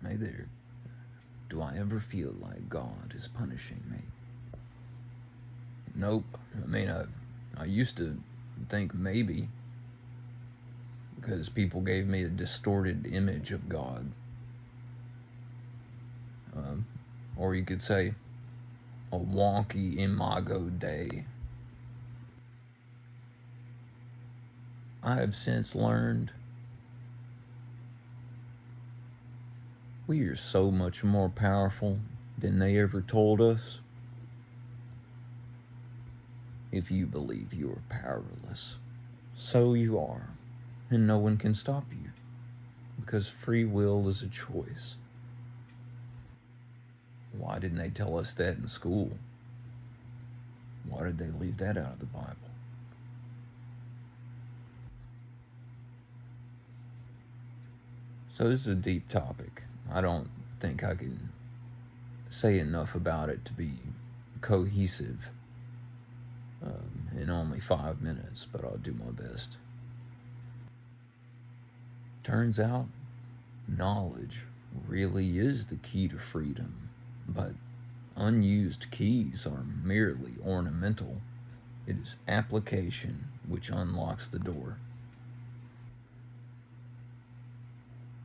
Hey there. Do I ever feel like God is punishing me? Nope. I used to think maybe, because people gave me a distorted image of God. Um, or you could say a wonky imago Dei. I have since learned we are so much more powerful than they ever told us. If you believe you are powerless, so you are, and no one can stop you, because free will is a choice. Why didn't they tell us that in school? Why did they leave that out of the Bible? So this is a deep topic. I don't think I can say enough about it to be cohesive in only 5 minutes, but I'll do my best. Turns out, knowledge really is the key to freedom, but unused keys are merely ornamental. It is application which unlocks the door.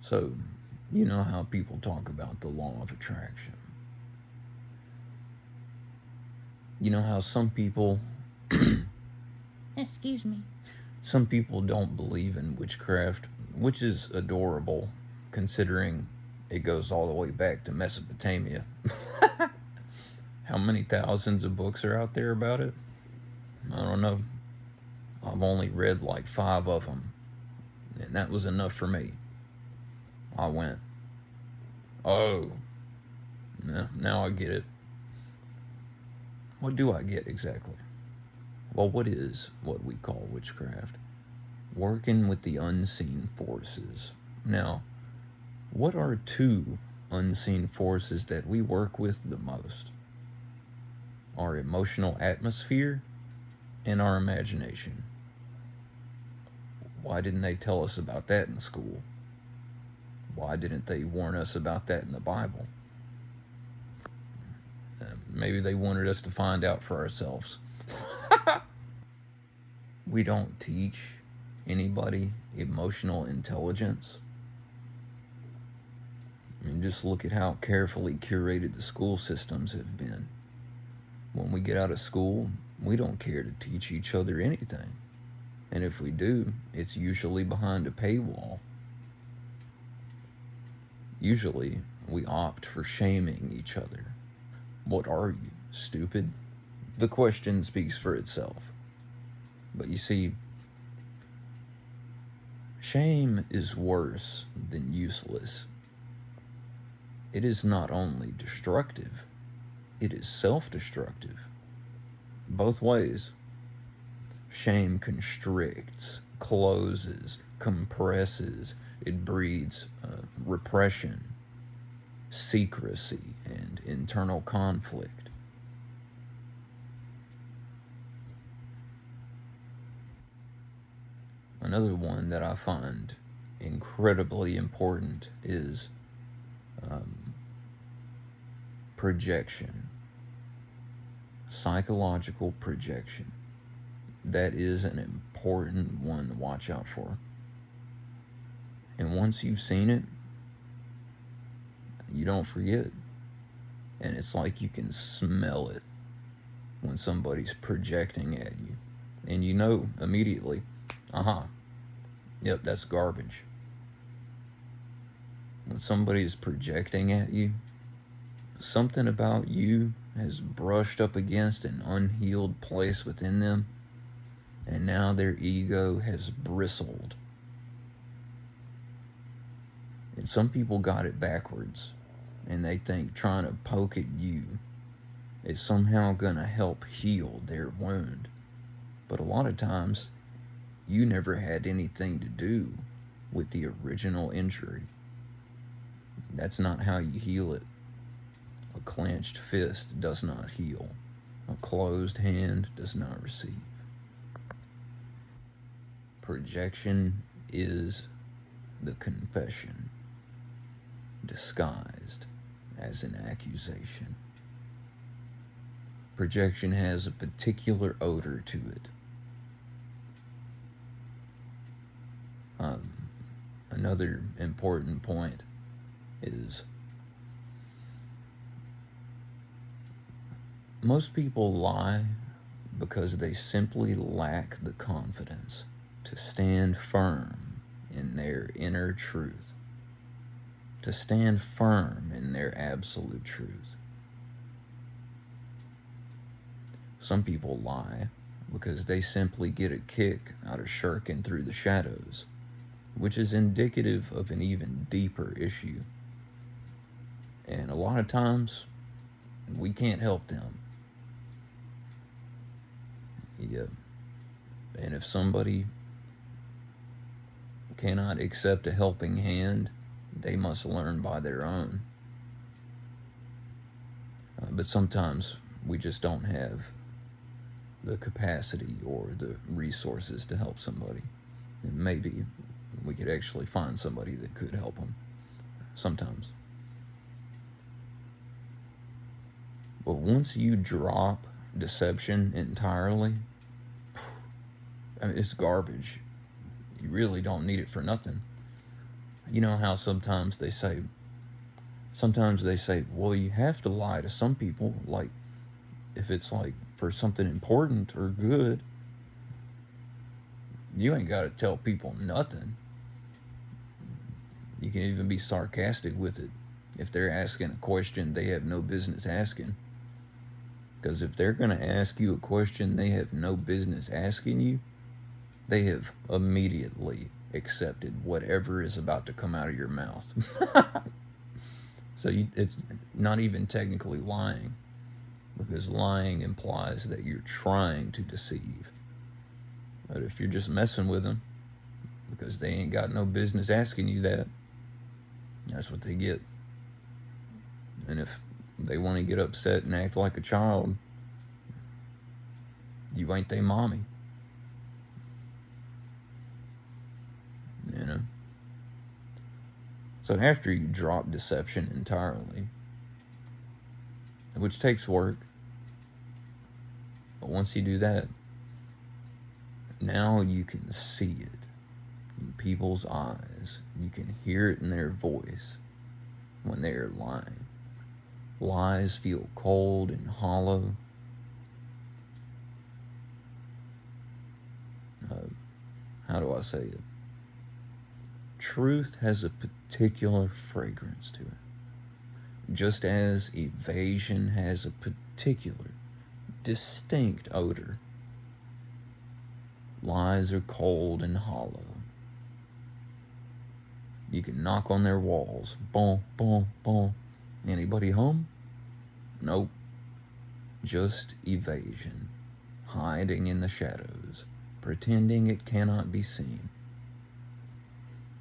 So, you know how people talk about the law of attraction. You know how some people Excuse me. some people don't believe in witchcraft, which is adorable considering it goes all the way back to Mesopotamia. How many thousands of books are out there about it? I don't know. I've only read like 5 of them, and that was enough for me. I went, oh, now I get it. What do I get exactly? Well, what is what we call witchcraft? Working with the unseen forces. Now, what are 2 unseen forces that we work with the most? Our emotional atmosphere and our imagination. Why didn't they tell us about that in school? Why didn't they warn us about that in the Bible? Maybe they wanted us to find out for ourselves. We don't teach anybody emotional intelligence. I mean, just look at how carefully curated the school systems have been. When we get out of school, we don't care to teach each other anything. And if we do, it's usually behind a paywall. Usually, we opt for shaming each other. What are you, stupid? The question speaks for itself. But you see, shame is worse than useless. It is not only destructive, it is self-destructive. Both ways. Shame constricts, closes, compresses. It breeds repression, secrecy, and internal conflict. Another one that I find incredibly important is projection. Psychological projection. That is an important one to watch out for. And once you've seen it, you don't forget. And it's like you can smell it when somebody's projecting at you. And you know immediately, yep, that's garbage. When somebody's projecting at you, something about you has brushed up against an unhealed place within them, and now their ego has bristled. And some people got it backwards, and they think trying to poke at you is somehow gonna help heal their wound. But a lot of times, you never had anything to do with the original injury. That's not how you heal it. A clenched fist does not heal. A closed hand does not receive. Projection is the confession. disguised as an accusation. Projection has a particular odor to it. Another important point is most people lie because they simply lack the confidence to stand firm in their inner truth, to stand firm in their absolute truth. Some people lie because they simply get a kick out of shirking through the shadows, which is indicative of an even deeper issue. And a lot of times, we can't help them. Yeah. And if somebody cannot accept a helping hand, they must learn by their own. But sometimes we just don't have the capacity or the resources to help somebody. And maybe we could actually find somebody that could help them sometimes. But once you drop deception entirely, I mean, it's garbage. You really don't need it for nothing. You know how sometimes they say, well, you have to lie to some people, like if it's like for something important or good. You ain't got to tell people nothing. You can even be sarcastic with it if they're asking a question they have no business asking. Because if they're going to ask you a question they have no business asking you, they have immediately accepted whatever is about to come out of your mouth. So it's not even technically lying, because lying implies that you're trying to deceive. But if you're just messing with them because they ain't got no business asking you that, that's what they get. And if they want to get upset and act like a child, you ain't they mommy. You know? So after you drop deception entirely, which takes work, but once you do that, now you can see it in people's eyes. You can hear it in their voice when they are lying. Lies feel cold and hollow. How do I say it? Truth has a particular fragrance to it, just as evasion has a particular, distinct odor. Lies are cold and hollow. You can knock on their walls. Boom, boom, boom. Anybody home? Nope. Just evasion, hiding in the shadows, pretending it cannot be seen.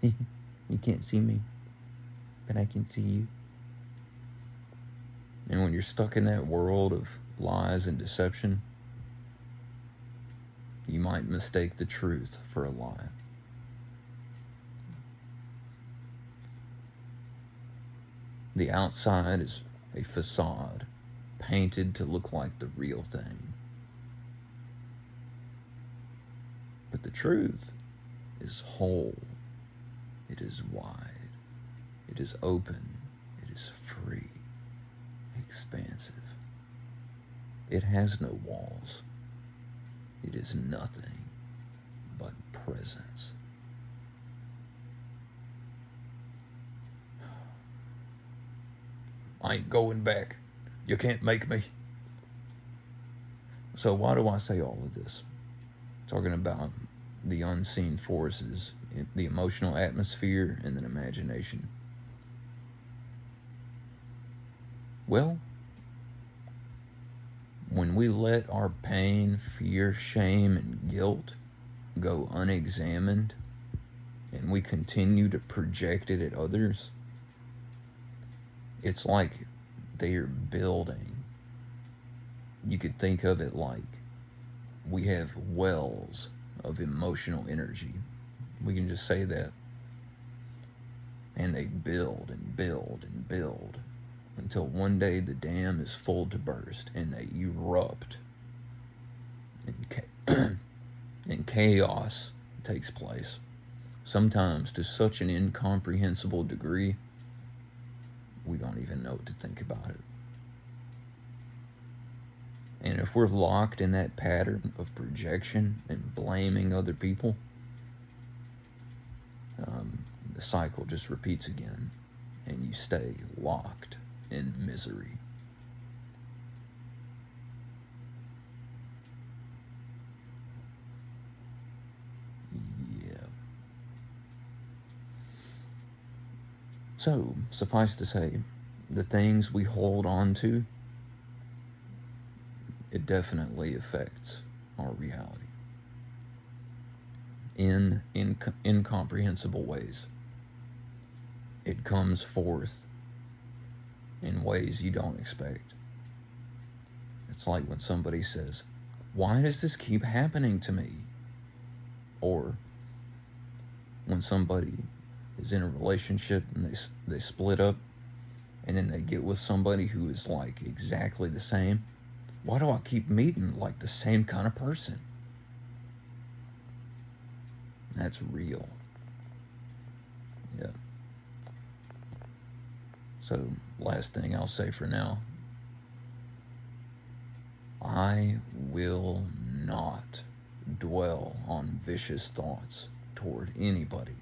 You can't see me, but I can see you. And when you're stuck in that world of lies and deception, you might mistake the truth for a lie. The outside is a facade, painted to look like the real thing. But the truth is whole. It is wide. It is open. It is free. Expansive. It has no walls. It is nothing but presence. I ain't going back. You can't make me. So why do I say all of this? Talking about the unseen forces, the emotional atmosphere, and then imagination. Well, when we let our pain, fear, shame, and guilt go unexamined, and we continue to project it at others, it's like they are building. You could think of it like we have wells of emotional energy. We can just say that. And they build and build and build until one day the dam is full to burst and they erupt. And chaos takes place, sometimes to such an incomprehensible degree we don't even know what to think about it. And if we're locked in that pattern of projection and blaming other people, the cycle just repeats again, and you stay locked in misery. Yeah. So, suffice to say, the things we hold on to, it definitely affects our reality in incomprehensible ways. It comes forth in ways you don't expect. It's like when somebody says, "Why does this keep happening to me?" Or when somebody is in a relationship and they split up and then they get with somebody who is like exactly the same. Why do I keep meeting like the same kind of person? That's real. Yeah. So, last thing I'll say for now, I will not dwell on vicious thoughts toward anybody.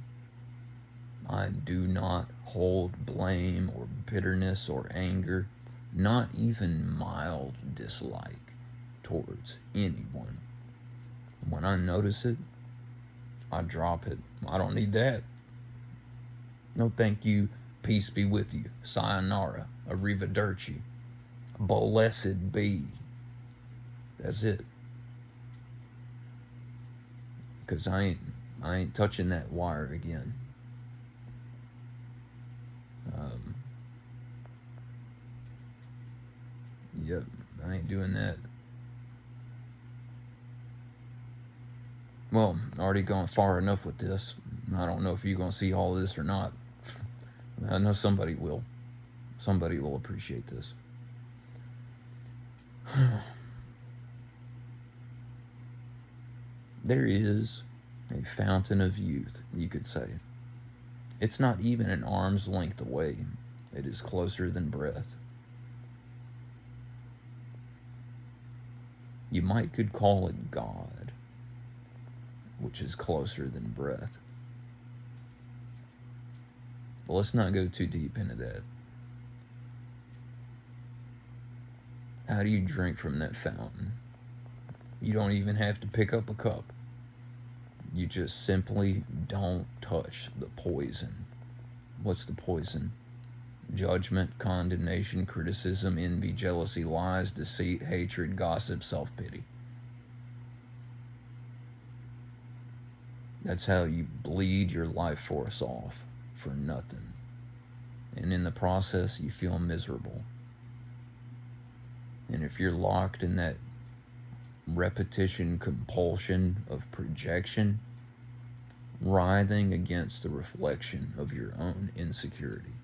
I do not hold blame or bitterness or anger, not even mild dislike towards anyone. When I notice it, I drop it. I don't need that. No thank you. Peace be with you. Sayonara. Arrivederci. Blessed be. That's it. Because I ain't touching that wire again. Yep, I ain't doing that. Well, already gone far enough with this. I don't know if you're going to see all of this or not. I know somebody will. Somebody will appreciate this. There is a fountain of youth, you could say. It's not even an arm's length away. It is closer than breath. You could call it God, which is closer than breath. But let's not go too deep into that. How do you drink from that fountain? You don't even have to pick up a cup. You just simply don't touch the poison. What's the poison? Judgment, condemnation, criticism, envy, jealousy, lies, deceit, hatred, gossip, self-pity. That's how you bleed your life force off for nothing. And in the process, you feel miserable. And if you're locked in that repetition compulsion of projection, writhing against the reflection of your own insecurity,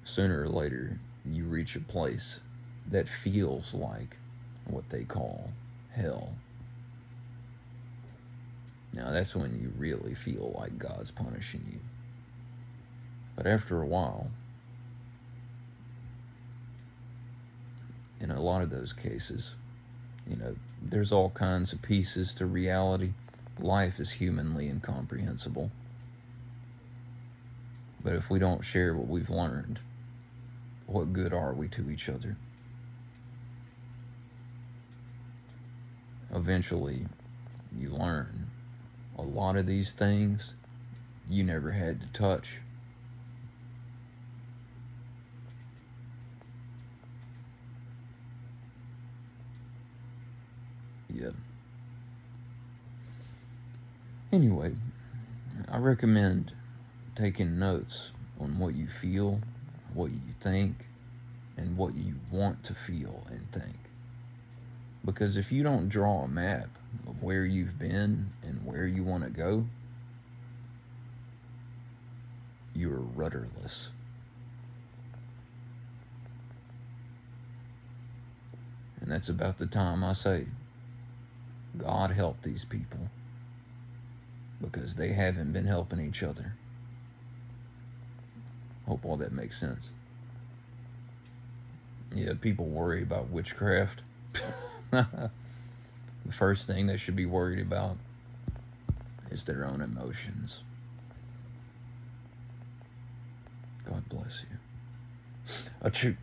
sooner or later, you reach a place that feels like what they call hell. Now, that's when you really feel like God's punishing you. But after a while, in a lot of those cases, there's all kinds of pieces to reality. Life is humanly incomprehensible. But if we don't share what we've learned, what good are we to each other? Eventually, you learn a lot of these things you never had to touch. Yeah. Anyway, I recommend taking notes on what you feel, what you think, and what you want to feel and think. Because if you don't draw a map of where you've been and where you want to go, you are rudderless. And that's about the time I say, God help these people, because they haven't been helping each other. Hope all that makes sense. Yeah, people worry about witchcraft. The first thing they should be worried about is their own emotions. God bless you. Achoo.